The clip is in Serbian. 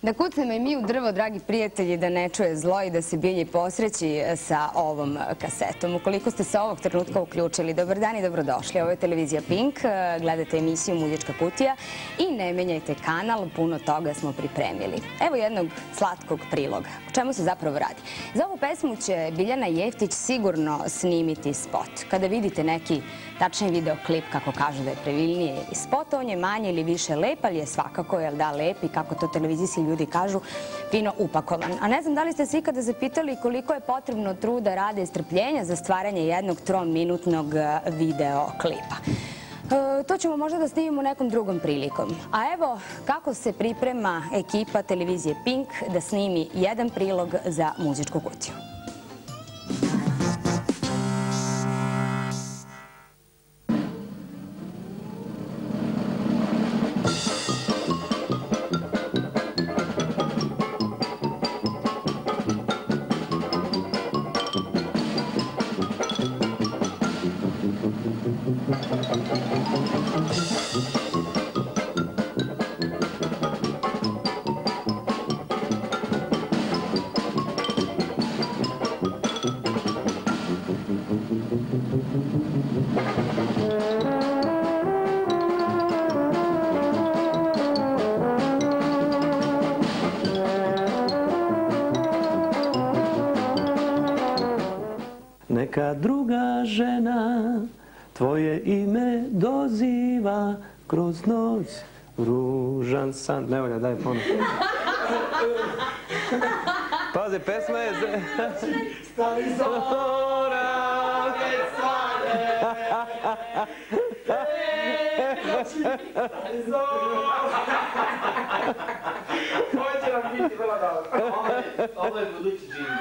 Da kucnemo i mi u drvo, dragi prijatelji, da ne čuje zlo i da se bilje posreći sa ovom kasetom. Ukoliko ste se ovog trenutka uključili, dobar dan i dobrodošli. Ovo je televizija Pink, gledate emisiju Muzička kutija i ne menjajte kanal, puno toga smo pripremili. Evo jednog slatkog priloga. O čemu se zapravo radi? Za ovu pesmu će Biljana Jeftić sigurno snimiti spot. Kada vidite neki tačni videoklip, kako kažu da je pravilnije spot, on je manje ili više lep, ali je svakako, jel da, lep i kako to televizijski ljudi kažu, fino upakovan. A ne znam da li ste se ikada zapitali koliko je potrebno truda, rada i strpljenja za stvaranje jednog 3-minutnog videoklipa. To ćemo možda da snimimo nekom drugom prilikom. A evo kako se priprema ekipa televizije Pink da snimi jedan prilog za Muzičku kutiju. Neka druga žena tvoje ime doziva kroz noć, ružan san. Ne volja, daj ponovno. Pazi, pesma je... Stavi zora, već svane. Stavi zora. Ovo će nam biti vrlo dobro. Ovo je budući džingl.